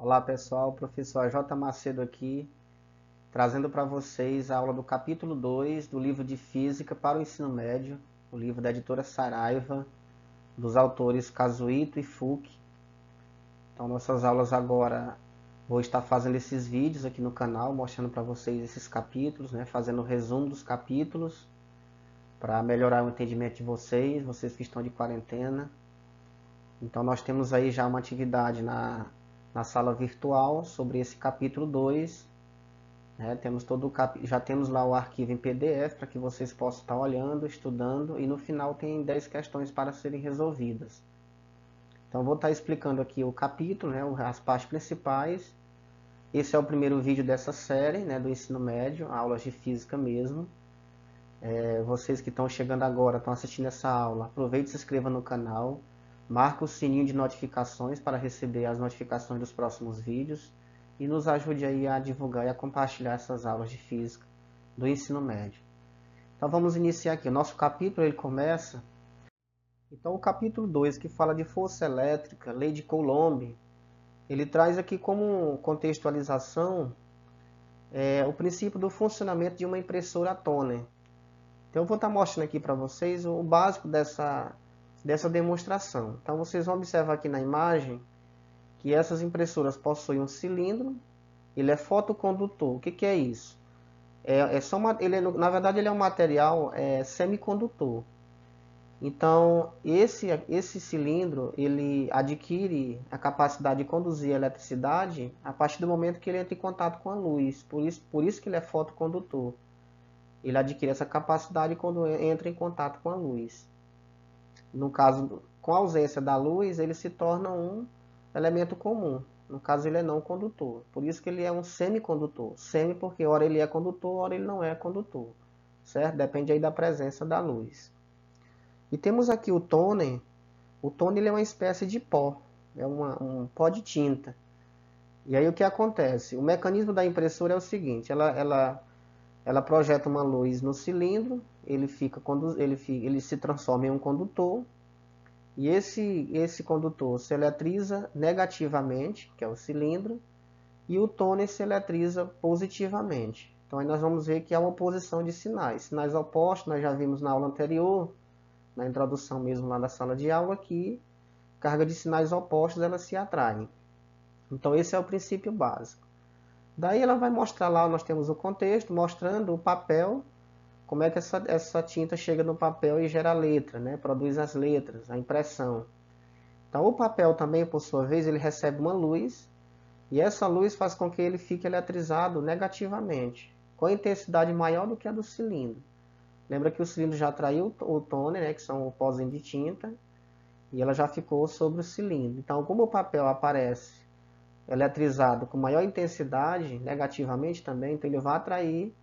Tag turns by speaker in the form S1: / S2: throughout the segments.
S1: Olá pessoal, professor J. Macedo aqui, trazendo para vocês a aula do capítulo 2 do livro de Física para o Ensino Médio, o livro da editora Saraiva, dos autores Kazuhito e Fuki. Então nossas aulas agora, vou estar fazendo esses vídeos aqui no canal, mostrando para vocês esses capítulos, fazendo o resumo dos capítulos, para melhorar o entendimento de vocês que estão de quarentena. Então nós temos aí já uma atividade na sala virtual sobre esse capítulo 2. Já temos lá o arquivo em PDF para que vocês possam estar olhando, estudando, e no final tem 10 questões para serem resolvidas. Então vou estar explicando aqui o capítulo, as partes principais. Esse é o primeiro vídeo dessa série, do ensino médio, aulas de física mesmo. Vocês que estão chegando agora, estão assistindo essa aula, aproveite e se inscreva no canal. Marque o sininho de notificações para receber as notificações dos próximos vídeos e nos ajude aí a divulgar e a compartilhar essas aulas de física do ensino médio. Então vamos iniciar aqui. O nosso capítulo ele começa. Então o capítulo 2, que fala de força elétrica, lei de Coulomb, ele traz aqui como contextualização o princípio do funcionamento de uma impressora toner. Então eu vou estar mostrando aqui para vocês o básico dessa demonstração. Então vocês vão observar aqui na imagem que essas impressoras possuem um cilindro, ele é fotocondutor. O que é isso? Na verdade ele é um material semicondutor. Então esse cilindro ele adquire a capacidade de conduzir a eletricidade a partir do momento que ele entra em contato com a luz. Por isso que ele é fotocondutor. Ele adquire essa capacidade quando entra em contato com a luz. No caso, com a ausência da luz, ele se torna um elemento comum. No caso, ele é não condutor. Por isso que ele é um semicondutor. Semi porque ora ele é condutor, ora ele não é condutor. Certo? Depende aí da presença da luz. E temos aqui o toner. O toner ele é uma espécie de pó. É um pó de tinta. E aí o que acontece? O mecanismo da impressora é o seguinte. Ela projeta uma luz no cilindro, ele se transforma em um condutor, e esse condutor se eletriza negativamente, que é o cilindro, e o toner se eletriza positivamente. Então aí nós vamos ver que há uma oposição de sinais. Sinais opostos, nós já vimos na aula anterior, na introdução mesmo lá da sala de aula, que carga de sinais opostos elas se atraem. Então esse é o princípio básico. Daí ela vai mostrar lá, nós temos o contexto, mostrando o papel, como é que essa tinta chega no papel e gera a letra, produz as letras, a impressão. Então o papel também, por sua vez, ele recebe uma luz, e essa luz faz com que ele fique eletrizado negativamente, com intensidade maior do que a do cilindro. Lembra que o cilindro já atraiu o toner, que são o pozinho de tinta, e ela já ficou sobre o cilindro. Então como o papel aparece eletrizado com maior intensidade, negativamente também, então ele vai atrair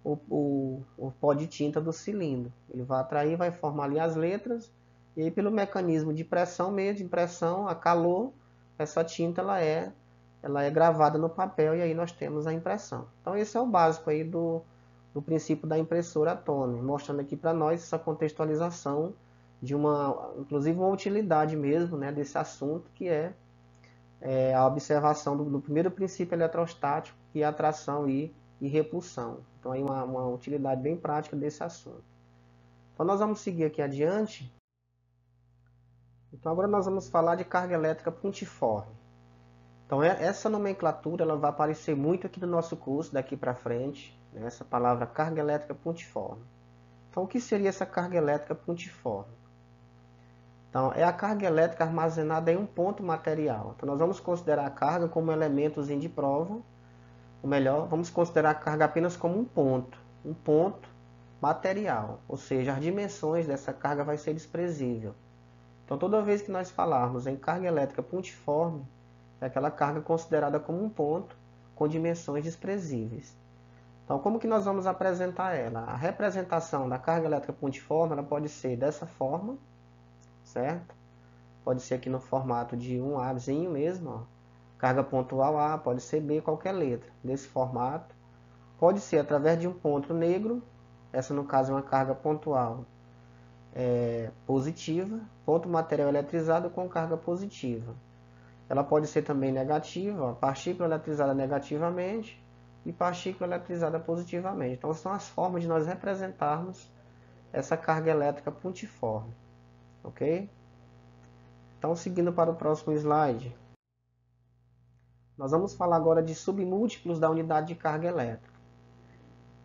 S1: o pó de tinta do cilindro. Ele vai atrair, vai formar ali as letras, e aí pelo mecanismo de pressão mesmo, de impressão, a calor, essa tinta ela é gravada no papel e aí nós temos a impressão. Então esse é o básico aí do princípio da impressora toner, mostrando aqui para nós essa contextualização de inclusive uma utilidade mesmo, desse assunto, que é a observação do primeiro princípio eletrostático, que é a atração e repulsão. Então, aí uma utilidade bem prática desse assunto. Então, nós vamos seguir aqui adiante. Então, agora nós vamos falar de carga elétrica pontiforme. Então, essa nomenclatura ela vai aparecer muito aqui no nosso curso, daqui para frente, essa palavra carga elétrica pontiforme. Então, o que seria essa carga elétrica pontiforme? Então, é a carga elétrica armazenada em um ponto material. Então, nós vamos considerar a carga como elementozinho de prova. Ou melhor, vamos considerar a carga apenas como um ponto material. Ou seja, as dimensões dessa carga vai ser desprezível. Então, toda vez que nós falarmos em carga elétrica pontiforme, é aquela carga considerada como um ponto com dimensões desprezíveis. Então, como que nós vamos apresentar ela? A representação da carga elétrica pontiforme ela pode ser dessa forma, certo? Pode ser aqui no formato de um Azinho mesmo, ó. Carga pontual A, pode ser B, qualquer letra desse formato. Pode ser através de um ponto negro, essa no caso é uma carga pontual positiva, ponto material eletrizado com carga positiva. ela pode ser também negativa, ó, partícula eletrizada negativamente e partícula eletrizada positivamente. Então, são as formas de nós representarmos essa carga elétrica pontiforme, ok? Então, seguindo para o próximo slide, nós vamos falar agora de submúltiplos da unidade de carga elétrica.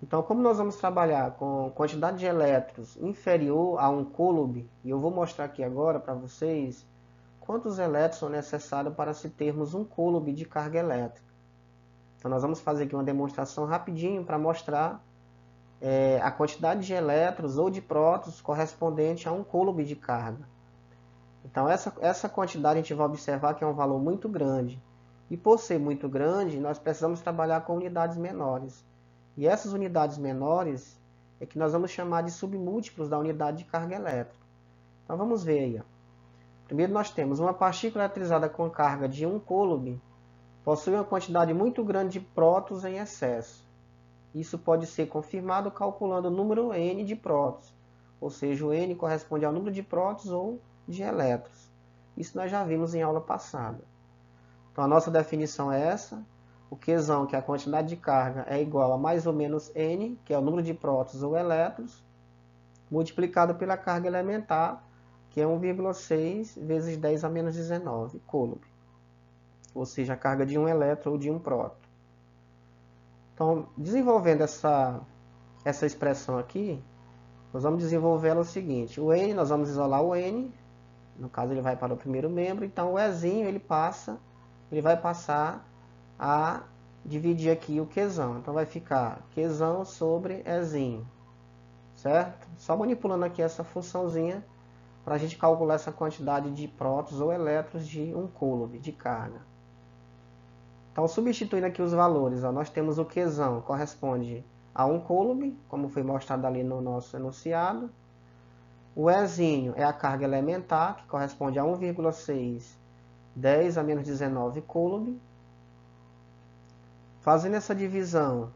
S1: Então, como nós vamos trabalhar com quantidade de elétrons inferior a 1 coulomb, e eu vou mostrar aqui agora para vocês quantos elétrons são necessários para se termos 1 coulomb de carga elétrica. Então, nós vamos fazer aqui uma demonstração rapidinho para mostrar a quantidade de elétrons ou de prótons correspondente a 1 coulomb de carga. Então, essa quantidade a gente vai observar que é um valor muito grande. E por ser muito grande, nós precisamos trabalhar com unidades menores. E essas unidades menores é que nós vamos chamar de submúltiplos da unidade de carga elétrica. Então vamos ver aí. Ó. Primeiro nós temos uma partícula eletrizada com carga de 1 coulomb, possui uma quantidade muito grande de prótons em excesso. Isso pode ser confirmado calculando o número n de prótons, ou seja, o n corresponde ao número de prótons ou de elétrons. Isso nós já vimos em aula passada. Então a nossa definição é essa. O Qzão, que é a quantidade de carga, é igual a mais ou menos n, que é o número de prótons ou elétrons, multiplicado pela carga elementar, que é 1,6 vezes 10 a menos 19 coulomb. Ou seja, a carga de um elétron ou de um próton. Então, desenvolvendo essa expressão aqui, nós vamos desenvolver o seguinte. O n, nós vamos isolar o n, no caso ele vai para o primeiro membro, então o ezinho ele vai passar a dividir aqui o Qzão. Então vai ficar Qzão sobre Ezinho, certo? Só manipulando aqui essa funçãozinha para a gente calcular essa quantidade de prótons ou elétrons de 1 coulomb de carga. Então substituindo aqui os valores, ó, nós temos o Qzão corresponde a 1 coulomb, como foi mostrado ali no nosso enunciado. O Ezinho é a carga elementar, que corresponde a 1,6 10 a menos 19 coulomb. Fazendo essa divisão,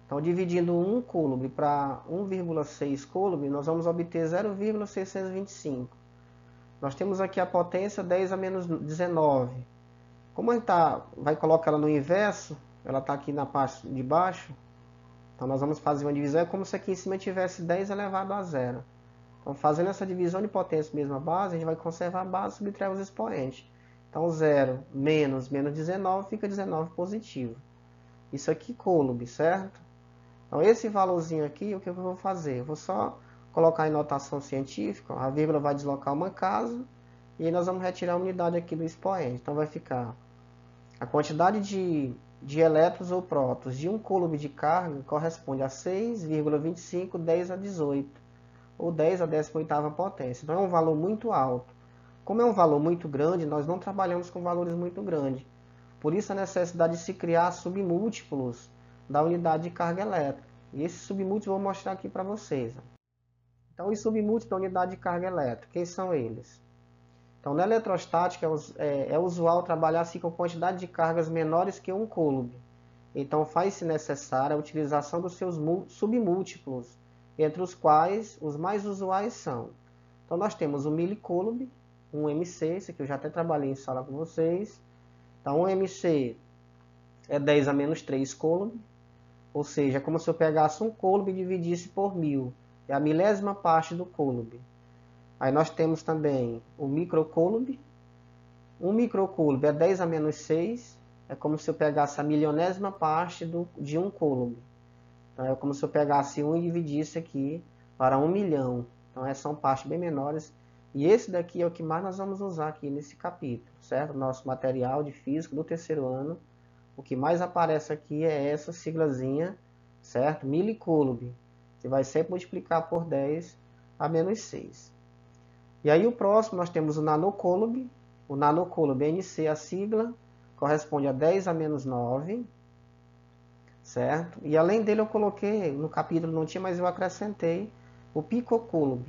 S1: então dividindo 1 coulomb para 1,6 coulomb, nós vamos obter 0,625. Nós temos aqui a potência 10 a menos 19. Como a gente vai colocar ela no inverso, ela está aqui na parte de baixo, então nós vamos fazer uma divisão, é como se aqui em cima tivesse 10 elevado a 0. Então fazendo essa divisão de potência mesma base, a gente vai conservar a base e subtrair os expoentes. Então 0 menos 19 fica 19 positivo. Isso aqui coulomb, certo? Então esse valorzinho aqui, o que eu vou fazer? Eu vou só colocar em notação científica, a vírgula vai deslocar uma casa, e aí nós vamos retirar a unidade aqui do expoente. Então vai ficar a quantidade de elétrons ou prótons de 1 coulomb de carga corresponde a 6,25 10 a 18, ou 10 a 18ª potência. Então é um valor muito alto. Como é um valor muito grande, nós não trabalhamos com valores muito grandes. Por isso a necessidade de se criar submúltiplos da unidade de carga elétrica. E esses submúltiplos eu vou mostrar aqui para vocês. Então, os submúltiplos da unidade de carga elétrica, quem são eles? Então, na eletrostática é usual trabalhar assim com quantidade de cargas menores que 1 coulomb. Então, faz-se necessária a utilização dos seus submúltiplos, entre os quais os mais usuais são. Então, nós temos o milicoulomb, um MC, esse aqui eu já até trabalhei em sala com vocês. Então, 1 MC é 10 a menos 3 coulomb, ou seja, é como se eu pegasse 1 coulomb e dividisse por 1000. É a milésima parte do coulomb. Aí nós temos também o microcoulomb. 1 microcoulomb é 10 a menos 6, é como se eu pegasse a milionésima parte de 1 coulomb. Então, é como se eu pegasse 1 e dividisse aqui para 1 milhão. Então, essas são partes bem menores. E esse daqui é o que mais nós vamos usar aqui nesse capítulo, certo? Nosso material de física do terceiro ano. O que mais aparece aqui é essa siglazinha, certo? Milicoulomb, que vai sempre multiplicar por 10 a menos 6. E aí o próximo nós temos o nanocoulomb. O nanocoulomb NC, a sigla, corresponde a 10 a menos 9, certo? E além dele eu coloquei, no capítulo não tinha, mas eu acrescentei o picocoulomb,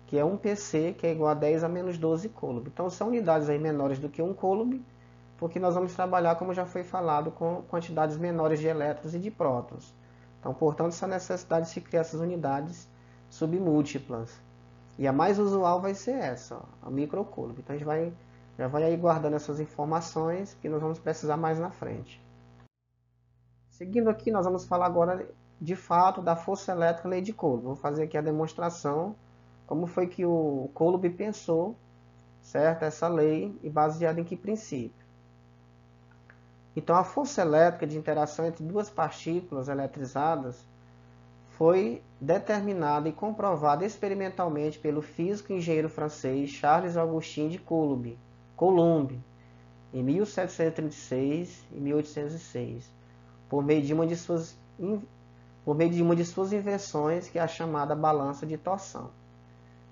S1: que é 1 PC, que é igual a 10 a menos 12 coulomb. Então são unidades aí menores do que 1 coulomb, porque nós vamos trabalhar, como já foi falado, com quantidades menores de elétrons e de prótons. Então, portanto, essa necessidade de se criar essas unidades submúltiplas. E a mais usual vai ser essa, ó, a microcoulomb. Então, a gente vai Já vai aí guardando essas informações que nós vamos precisar mais na frente. Seguindo aqui, nós vamos falar agora de fato da força elétrica lei de Coulomb. Vou fazer aqui a demonstração como foi que o Coulomb pensou, certo, essa lei e baseada em que princípio. Então, a força elétrica de interação entre duas partículas eletrizadas foi determinada e comprovada experimentalmente pelo físico e engenheiro francês Charles Augustin de Coulomb, em 1736 e 1806, por meio de uma de suas invenções, que é a chamada balança de torção.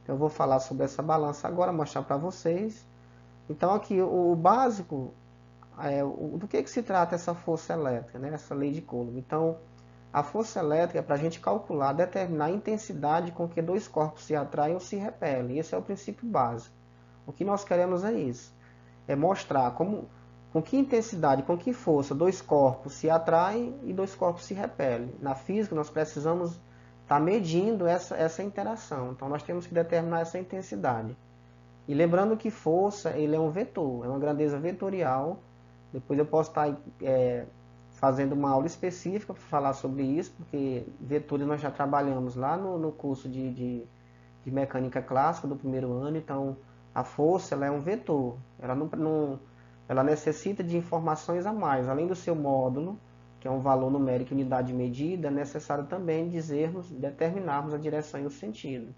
S1: Então, eu vou falar sobre essa balança agora, mostrar para vocês. Então, aqui o básico do que se trata essa força elétrica, né? Essa lei de Coulomb. Então, a força elétrica é para a gente calcular, determinar a intensidade com que dois corpos se atraem ou se repelem. Esse é o princípio básico. O que nós queremos é isso. É mostrar com que intensidade, com que força dois corpos se atraem e dois corpos se repelem. Na física, nós precisamos estar medindo essa interação. Então, nós temos que determinar essa intensidade. E lembrando que força, ele é um vetor, é uma grandeza vetorial. Depois eu posso estar fazendo uma aula específica para falar sobre isso, porque vetores nós já trabalhamos lá no curso de mecânica clássica do primeiro ano. Então, a força ela é um vetor, ela necessita de informações a mais. Além do seu módulo, que é um valor numérico e unidade de medida, é necessário também determinarmos a direção e o sentido,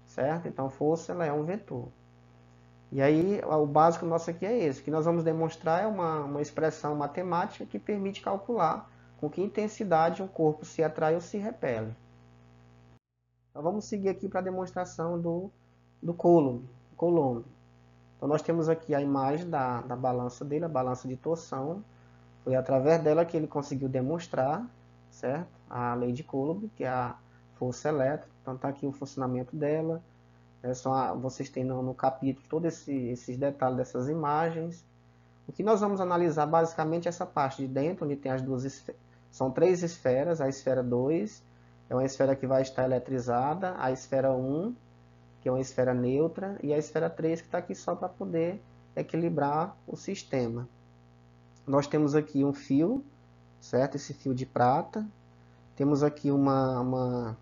S1: certo? Então, força ela é um vetor. E aí, o básico nosso aqui é esse. O que nós vamos demonstrar é uma expressão matemática que permite calcular com que intensidade um corpo se atrai ou se repele. Então, vamos seguir aqui para a demonstração do Coulomb. Então, nós temos aqui a imagem da balança dele, a balança de torção. Foi através dela que ele conseguiu demonstrar, certo? A lei de Coulomb, que é a força elétrica. Então, está aqui o funcionamento dela. Vocês têm no capítulo todos esses detalhes dessas imagens. O que nós vamos analisar basicamente é essa parte de dentro, onde tem as duas esferas. São três esferas. A esfera 2 é uma esfera que vai estar eletrizada. A esfera 1, que é uma esfera neutra. E a esfera 3, que está aqui só para poder equilibrar o sistema. Nós temos aqui um fio, certo? Esse fio de prata. Temos aqui uma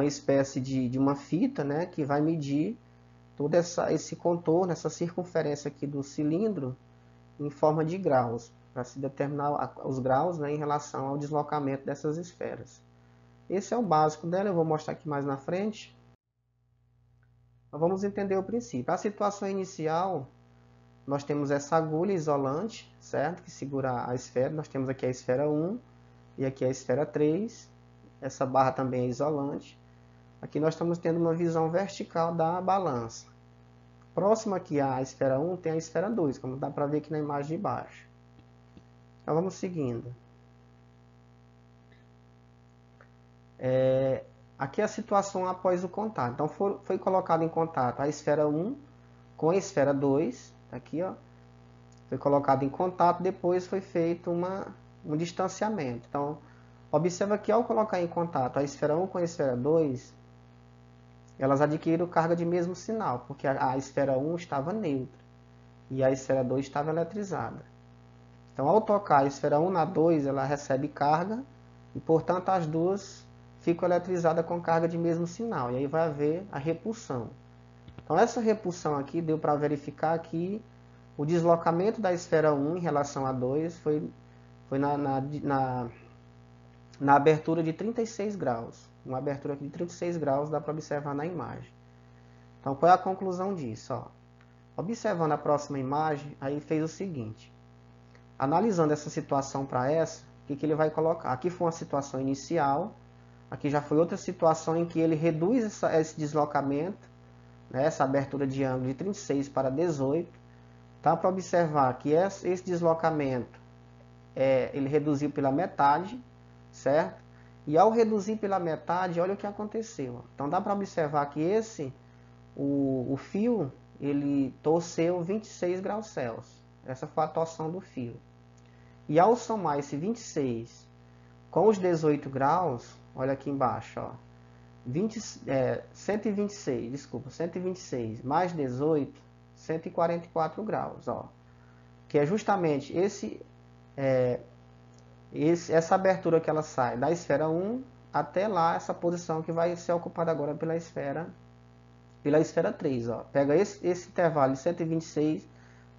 S1: espécie de uma fita, né, que vai medir todo esse contorno, essa circunferência aqui do cilindro em forma de graus, para se determinar os graus, né, em relação ao deslocamento dessas esferas. Esse é o básico dela, eu vou mostrar aqui mais na frente. Então, vamos entender o princípio. A situação inicial, nós temos essa agulha isolante, certo, que segura a esfera. Nós temos aqui a esfera 1 e aqui a esfera 3. Essa barra também é isolante. Aqui nós estamos tendo uma visão vertical da balança. Próximo aqui à esfera 1 tem a esfera 2, como dá para ver aqui na imagem de baixo. Então vamos seguindo. Aqui é a situação após o contato. Então foi colocado em contato a esfera 1 com a esfera 2. Aqui, ó. Foi colocado em contato, depois foi feito um distanciamento. Então, observa que ao colocar em contato a esfera 1 com a esfera 2, elas adquiriram carga de mesmo sinal, porque a esfera 1 estava neutra e a esfera 2 estava eletrizada. Então, ao tocar a esfera 1 na 2, ela recebe carga e, portanto, as duas ficam eletrizadas com carga de mesmo sinal. E aí vai haver a repulsão. Então, essa repulsão aqui deu para verificar que o deslocamento da esfera 1 em relação a 2 foi na abertura de 36 graus. Uma abertura aqui de 36 graus dá para observar na imagem. Então, qual é a conclusão disso? Ó, observando a próxima imagem, aí fez o seguinte. Analisando essa situação para essa, o que ele vai colocar? Aqui foi uma situação inicial. Aqui já foi outra situação em que ele reduz esse deslocamento, né, essa abertura de ângulo de 36 para 18. Dá para observar que esse deslocamento ele reduziu pela metade, certo? E ao reduzir pela metade, olha o que aconteceu. Então dá para observar que o fio, ele torceu 26 graus Celsius. Essa foi a torção do fio. E ao somar esse 26 com os 18 graus, olha aqui embaixo, ó, 126 mais 18 144 graus, ó. Que é justamente essa abertura que ela sai da esfera 1 até lá, essa posição que vai ser ocupada agora pela esfera 3, ó. Pega esse intervalo de 126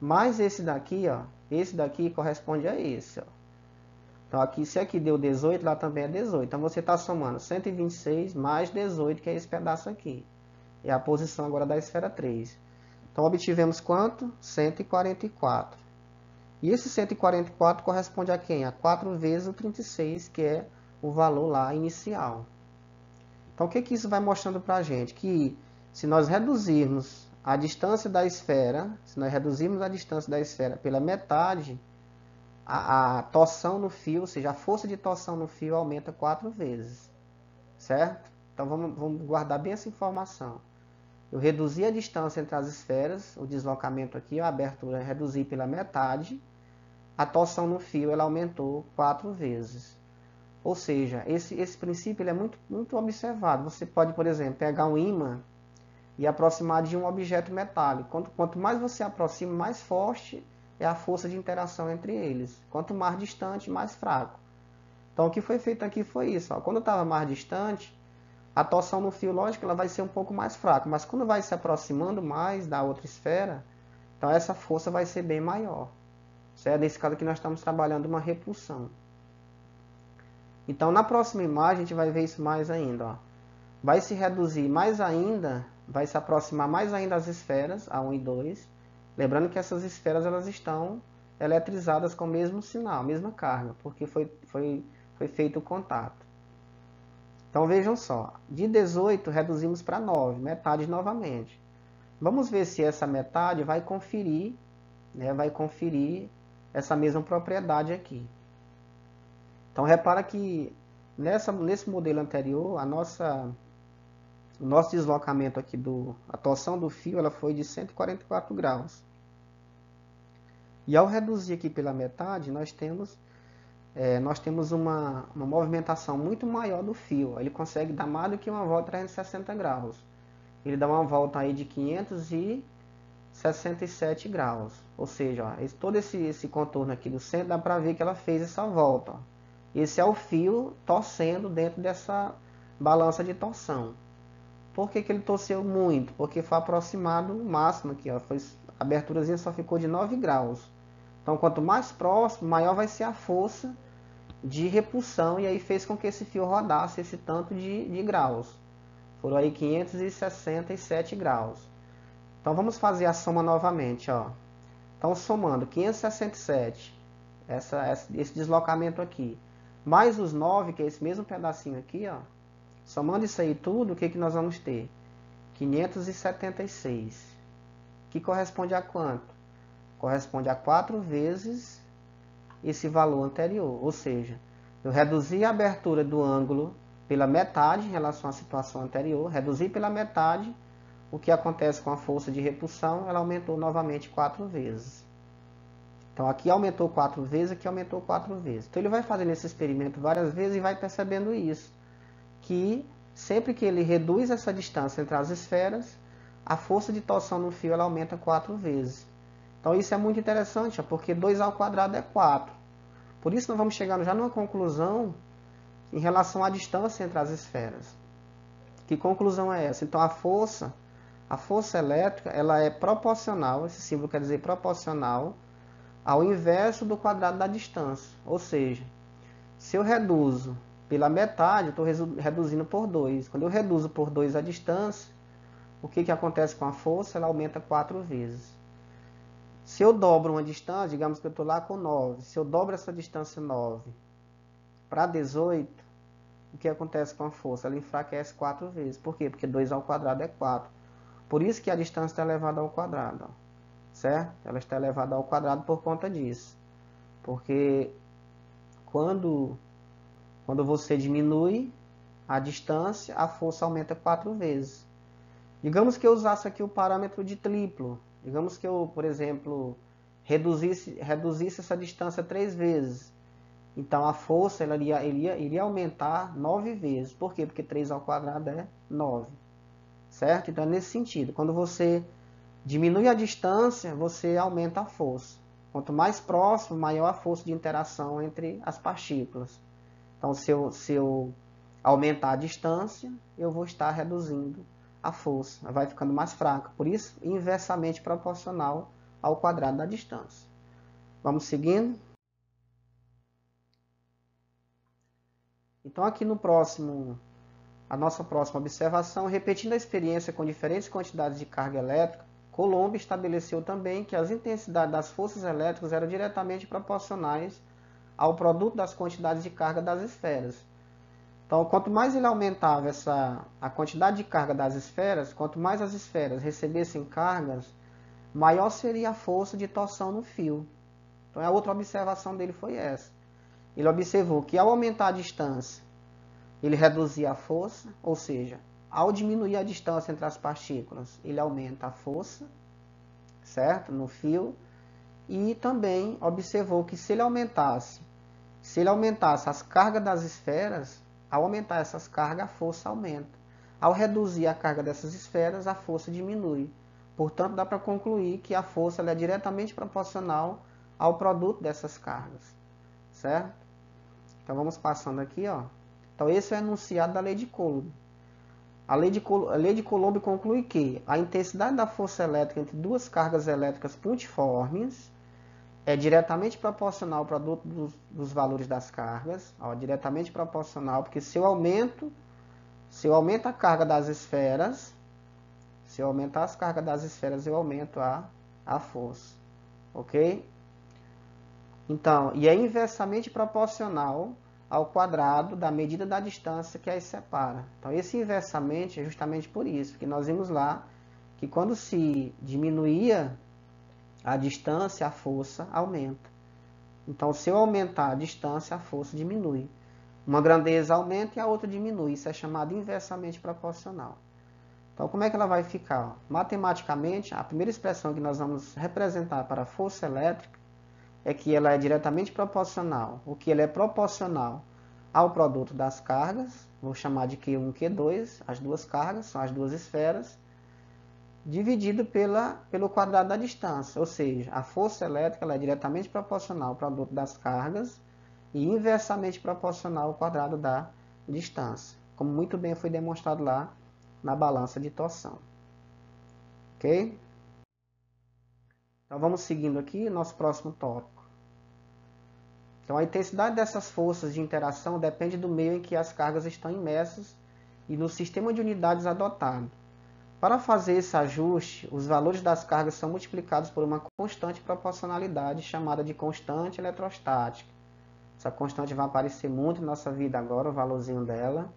S1: mais esse daqui, ó. Esse daqui corresponde a esse, ó. Então, aqui, se aqui deu 18, lá também é 18. Então, você está somando 126 mais 18, que é esse pedaço aqui. É a posição agora da esfera 3. Então, obtivemos quanto? 144. E esse 144 corresponde a quem? A 4 vezes o 36, que é o valor lá inicial. Então, o que isso vai mostrando para a gente? Que se nós reduzirmos a distância da esfera, pela metade, a torção no fio, ou seja, a força de torção no fio aumenta 4 vezes, certo? Então vamos guardar bem essa informação. Eu reduzi a distância entre as esferas, o deslocamento aqui, a abertura eu reduzi pela metade, a torção no fio ela aumentou 4 vezes. Ou seja, esse princípio ele é muito observado. Você pode, por exemplo, pegar um ímã e aproximar de um objeto metálico. Quanto mais você aproxima, mais forte é a força de interação entre eles. Quanto mais distante, mais fraco. Então, o que foi feito aqui foi isso. Ó. Quando estava mais distante, a torção no fio, lógico, ela vai ser um pouco mais fraca. Mas quando vai se aproximando mais da outra esfera, então essa força vai ser bem maior. Certo? Nesse caso aqui nós estamos trabalhando uma repulsão. Então, na próxima imagem, a gente vai ver isso mais ainda. Ó. Vai se reduzir mais ainda, vai se aproximar mais ainda das esferas, A1 e 2. Lembrando que essas esferas elas estão eletrizadas com o mesmo sinal, a mesma carga, porque foi feito o contato. Então vejam só, de 18 reduzimos para 9, metade novamente. Vamos ver se essa metade vai conferir, né, essa mesma propriedade aqui. Então repara que nesse modelo anterior, o nosso deslocamento aqui, a torção do fio, ela foi de 144 graus. E ao reduzir aqui pela metade, nós temos uma movimentação muito maior do fio. Ele consegue dar mais do que uma volta de 360 graus. Ele dá uma volta aí de 567 graus. Ou seja, ó, todo esse contorno aqui do centro, dá para ver que ela fez essa volta. Ó. Esse é o fio torcendo dentro dessa balança de torção. Por que ele torceu muito? Porque foi aproximado o máximo aqui. Ó, a aberturazinha só ficou de 9 graus. Então, quanto mais próximo, maior vai ser a força de repulsão. E aí fez com que esse fio rodasse esse tanto de graus. Foram aí 567 graus. Então, vamos fazer a soma novamente. Ó. Então, somando 567, esse deslocamento aqui, mais os 9, que é esse mesmo pedacinho aqui, ó. Somando isso aí tudo, o que nós vamos ter? 576. Que corresponde a quanto? Corresponde a 4 vezes esse valor anterior. Ou seja, eu reduzi a abertura do ângulo pela metade em relação à situação anterior. Reduzi pela metade. O que acontece com a força de repulsão? Ela aumentou novamente 4 vezes. Então, aqui aumentou 4 vezes, aqui aumentou 4 vezes. Então, ele vai fazendo esse experimento várias vezes e vai percebendo isso. Que sempre que ele reduz essa distância entre as esferas, a força de torção no fio ela aumenta 4 vezes. Então isso é muito interessante, porque 2 ao quadrado é 4. Por isso nós vamos chegar já numa conclusão em relação à distância entre as esferas. Que conclusão é essa? Então a força elétrica ela é proporcional, esse símbolo quer dizer proporcional, ao inverso do quadrado da distância. Ou seja, se eu reduzo pela metade, eu estou reduzindo por 2. Quando eu reduzo por 2 a distância, o que acontece com a força? Ela aumenta 4 vezes. Se eu dobro uma distância, digamos que eu estou lá com 9. Se eu dobro essa distância 9 para 18, o que acontece com a força? Ela enfraquece 4 vezes. Por quê? Porque 2 ao quadrado é 4. Por isso que a distância está elevada ao quadrado. Ó. Certo? Ela está elevada ao quadrado por conta disso. Porque quando você diminui a distância, a força aumenta 4 vezes. Digamos que eu usasse aqui o parâmetro de triplo. Digamos que eu, por exemplo, reduzisse essa distância 3 vezes. Então a força ela iria aumentar 9 vezes. Por quê? Porque 3 ao quadrado é 9. Certo? Então é nesse sentido. Quando você Diminui a distância, você aumenta a força. Quanto mais próximo, maior a força de interação entre as partículas. Então, se eu aumentar a distância, eu vou estar reduzindo a força. Vai ficando mais fraca. Por isso, inversamente proporcional ao quadrado da distância. Vamos seguindo? Então, aqui no próximo, a nossa próxima observação, repetindo a experiência com diferentes quantidades de carga elétrica, Coulomb estabeleceu também que as intensidades das forças elétricas eram diretamente proporcionais ao produto das quantidades de carga das esferas. Então, quanto mais ele aumentava a quantidade de carga das esferas, quanto mais as esferas recebessem cargas, maior seria a força de torção no fio. Então, a outra observação dele foi essa. Ele observou que ao aumentar a distância, ele reduzia a força, ou seja, ao diminuir a distância entre as partículas, ele aumenta a força, certo? No fio. E também observou que se ele aumentasse as cargas das esferas, ao aumentar essas cargas, a força aumenta. Ao reduzir a carga dessas esferas, a força diminui. Portanto, dá para concluir que a força é diretamente proporcional ao produto dessas cargas, certo? Então, vamos passando aqui, ó. Então, esse é o enunciado da lei de Coulomb. A lei de Coulomb conclui que a intensidade da força elétrica entre duas cargas elétricas pontiformes é diretamente proporcional ao produto dos valores das cargas. Ó, diretamente proporcional, porque se eu aumento a carga das esferas, se eu aumentar as cargas das esferas, eu aumento a força. Ok? Então, e é inversamente proporcional ao quadrado da medida da distância que as separa. Então, esse inversamente é justamente por isso, que nós vimos lá que quando se diminuía a distância, a força aumenta. Então, se eu aumentar a distância, a força diminui. Uma grandeza aumenta e a outra diminui. Isso é chamado inversamente proporcional. Então, como é que ela vai ficar? Matematicamente, a primeira expressão que nós vamos representar para a força elétrica é que ela é diretamente proporcional. O que ela é proporcional ao produto das cargas, vou chamar de Q1 e Q2, as duas cargas, são as duas esferas, dividido pelo quadrado da distância. Ou seja, a força elétrica ela é diretamente proporcional ao produto das cargas e inversamente proporcional ao quadrado da distância, como muito bem foi demonstrado lá na balança de torção. Ok? Então vamos seguindo aqui nosso próximo tópico. Então a intensidade dessas forças de interação depende do meio em que as cargas estão imersas e no sistema de unidades adotado. Para fazer esse ajuste, os valores das cargas são multiplicados por uma constante proporcionalidade chamada de constante eletrostática. Essa constante vai aparecer muito na nossa vida agora, o valorzinho dela,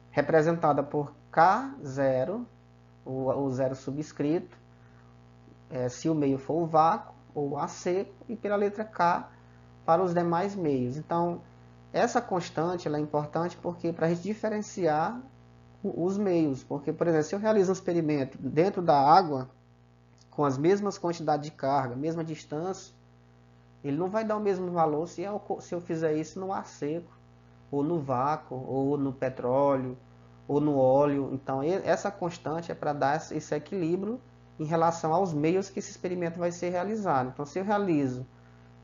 S1: representada por K0, o zero subscrito, se o meio for o vácuo ou A seco, e pela letra K para os demais meios. Então, essa constante ela é importante porque para a gente diferenciar os meios, porque, por exemplo, se eu realizo um experimento dentro da água, com as mesmas quantidades de carga, mesma distância, ele não vai dar o mesmo valor se eu fizer isso no ar seco, ou no vácuo, ou no petróleo, ou no óleo. Então, essa constante é para dar esse equilíbrio em relação aos meios que esse experimento vai ser realizado. Então, se eu realizo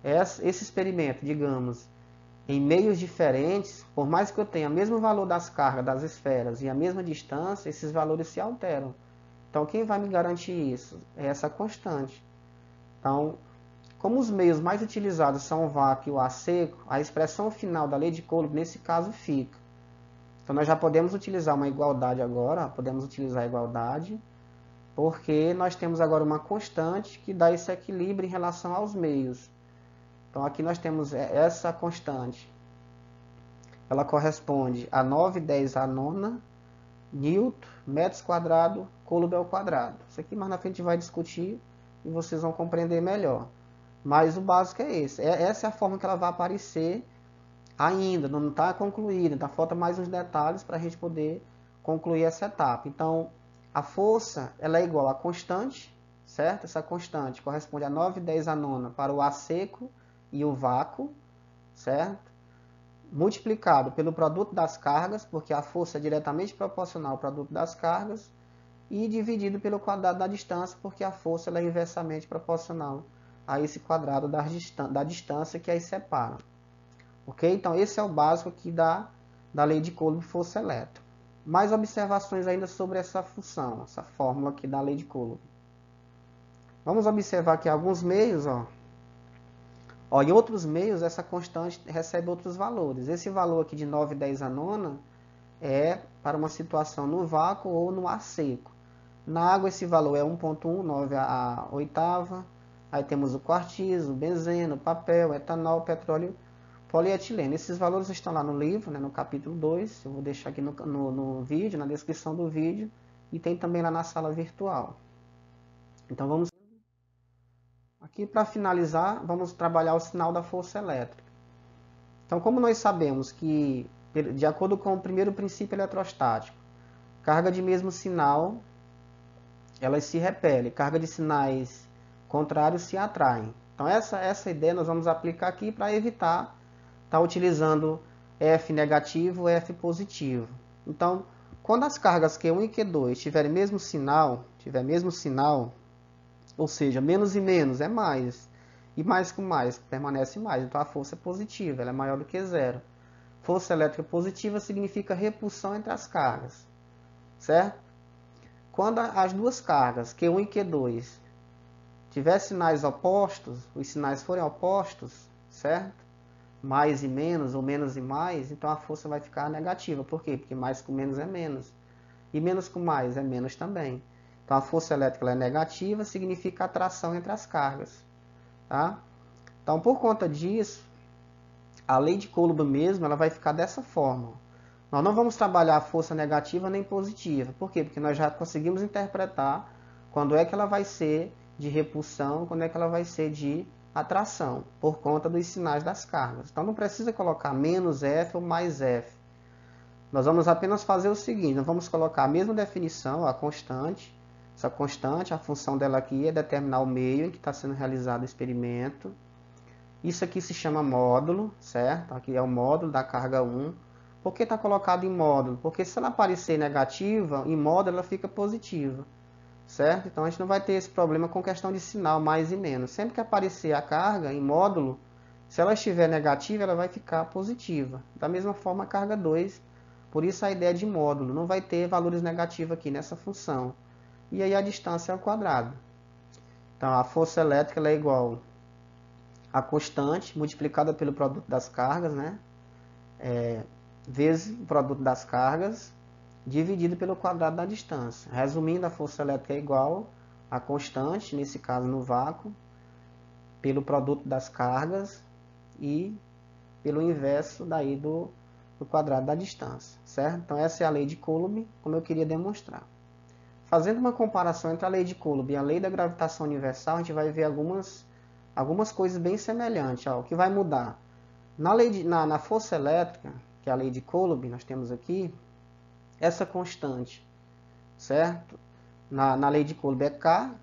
S1: esse experimento, digamos, em meios diferentes, por mais que eu tenha o mesmo valor das cargas das esferas e a mesma distância, esses valores se alteram. Então, quem vai me garantir isso? É essa constante. Então, como os meios mais utilizados são o vácuo e o ar seco, a expressão final da lei de Coulomb, nesse caso, fica. Então, nós já podemos utilizar uma igualdade agora, podemos utilizar a igualdade, porque nós temos agora uma constante que dá esse equilíbrio em relação aos meios. Então, aqui nós temos essa constante. Ela corresponde a 9/10 à nona, Newton, metros quadrados, Coulomb ao quadrado. Isso aqui mais na frente a gente vai discutir e vocês vão compreender melhor. Mas o básico é esse. Essa é a forma que ela vai aparecer ainda, não está concluída. Então, falta mais uns detalhes para a gente poder concluir essa etapa. Então, a força ela é igual a constante, certo? Essa constante corresponde a 9/10 à nona para o ar seco e o vácuo, certo? Multiplicado pelo produto das cargas, porque a força é diretamente proporcional ao produto das cargas, e dividido pelo quadrado da distância, porque a força ela é inversamente proporcional a esse quadrado da distância que aí separa. Ok? Então, esse é o básico aqui da lei de Coulomb de força elétrica. Mais observações ainda sobre essa função, essa fórmula aqui da lei de Coulomb. Vamos observar aqui alguns meios, em outros meios, essa constante recebe outros valores. Esse valor aqui de 9,10 a nona é para uma situação no vácuo ou no ar seco. Na água, esse valor é 1,19 a oitava. Aí temos o quartzo, o benzeno, o papel, o etanol, o petróleo, polietileno. Esses valores estão lá no livro, né, no capítulo 2. Eu vou deixar aqui no vídeo, na descrição do vídeo. E tem também lá na sala virtual. Então, vamos... Aqui, para finalizar, vamos trabalhar o sinal da força elétrica. Então, como nós sabemos que, de acordo com o primeiro princípio eletrostático, carga de mesmo sinal, elas se repelem. Carga de sinais contrários se atraem. Então, essa ideia nós vamos aplicar aqui para evitar estar utilizando F negativo e F positivo. Então, quando as cargas Q1 e Q2 tiverem mesmo sinal, ou seja, menos e menos é mais, e mais com mais permanece mais, então a força é positiva, ela é maior do que zero. Força elétrica positiva significa repulsão entre as cargas, certo? Quando as duas cargas, Q1 e Q2, tiver sinais opostos, os sinais forem opostos, certo? Mais e menos, ou menos e mais, então a força vai ficar negativa. Por quê? Porque mais com menos é menos. E menos com mais é menos também. Então a força elétrica ela é negativa, significa atração entre as cargas. Tá? Então por conta disso, a lei de Coulomb mesmo ela vai ficar dessa forma. Nós não vamos trabalhar a força negativa nem positiva. Por quê? Porque nós já conseguimos interpretar quando é que ela vai ser de repulsão, quando é que ela vai ser de atração, por conta dos sinais das cargas. Então não precisa colocar menos F ou mais F. Nós vamos apenas fazer o seguinte, nós vamos colocar a mesma definição, a constante. Essa constante, a função dela aqui é determinar o meio em que está sendo realizado o experimento. Isso aqui se chama módulo, certo? Aqui é o módulo da carga 1. Por que está colocado em módulo? Porque se ela aparecer negativa, em módulo ela fica positiva, certo? Então a gente não vai ter esse problema com questão de sinal mais e menos. Sempre que aparecer a carga em módulo, se ela estiver negativa, ela vai ficar positiva. Da mesma forma a carga 2, por isso a ideia de módulo, não vai ter valores negativos aqui nessa função. E aí a distância é ao quadrado. Então a força elétrica ela é igual a constante multiplicada pelo produto das cargas, né? Vezes o produto das cargas, dividido pelo quadrado da distância. Resumindo, a força elétrica é igual a constante, nesse caso no vácuo, pelo produto das cargas e pelo inverso daí do quadrado da distância, certo? Então essa é a lei de Coulomb, como eu queria demonstrar. Fazendo uma comparação entre a lei de Coulomb e a lei da gravitação universal, a gente vai ver algumas coisas bem semelhantes. O que vai mudar? Na força elétrica, que é a lei de Coulomb, nós temos aqui essa constante, certo? Na lei de Coulomb é K,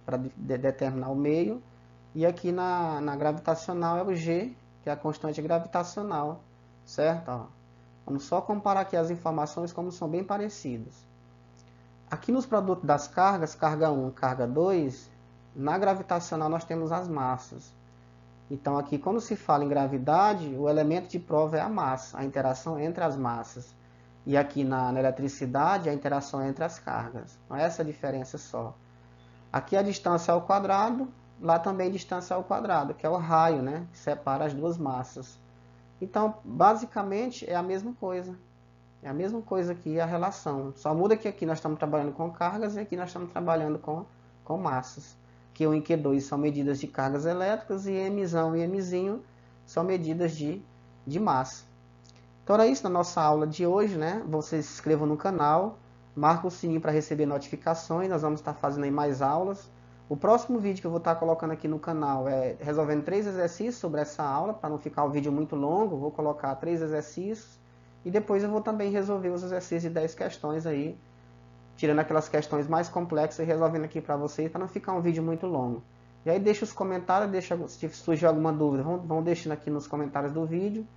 S1: para determinar o meio, e aqui na gravitacional é o G, que é a constante gravitacional, certo? Vamos só comparar aqui as informações como são bem parecidas. Aqui nos produtos das cargas, carga 1, carga 2, na gravitacional nós temos as massas. Então aqui quando se fala em gravidade, o elemento de prova é a massa, a interação entre as massas. E aqui na eletricidade, a interação entre as cargas. Então essa é a diferença só. Aqui a distância ao quadrado, lá também distância ao quadrado, que é o raio, né, que separa as duas massas. Então basicamente é a mesma coisa. É a mesma coisa aqui a relação. Só muda que aqui nós estamos trabalhando com cargas e aqui nós estamos trabalhando com massas. Q1 e Q2 são medidas de cargas elétricas e Mzão e Mzinho são medidas de massa. Então era isso na nossa aula de hoje, né? Vocês se inscrevam no canal, marca o sininho para receber notificações, nós vamos estar fazendo aí mais aulas. O próximo vídeo que eu vou estar colocando aqui no canal é resolvendo 3 exercícios sobre essa aula, para não ficar o vídeo muito longo, vou colocar 3 exercícios. E depois eu vou também resolver os exercícios de 10 questões aí, tirando aquelas questões mais complexas e resolvendo aqui para vocês, para não ficar um vídeo muito longo. E aí deixa os comentários, se surgir alguma dúvida, vão deixando aqui nos comentários do vídeo.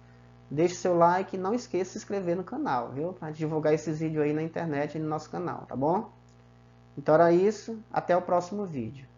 S1: Deixe seu like e não esqueça de se inscrever no canal, viu? Para divulgar esses vídeos aí na internet e no nosso canal, tá bom? Então era isso, até o próximo vídeo.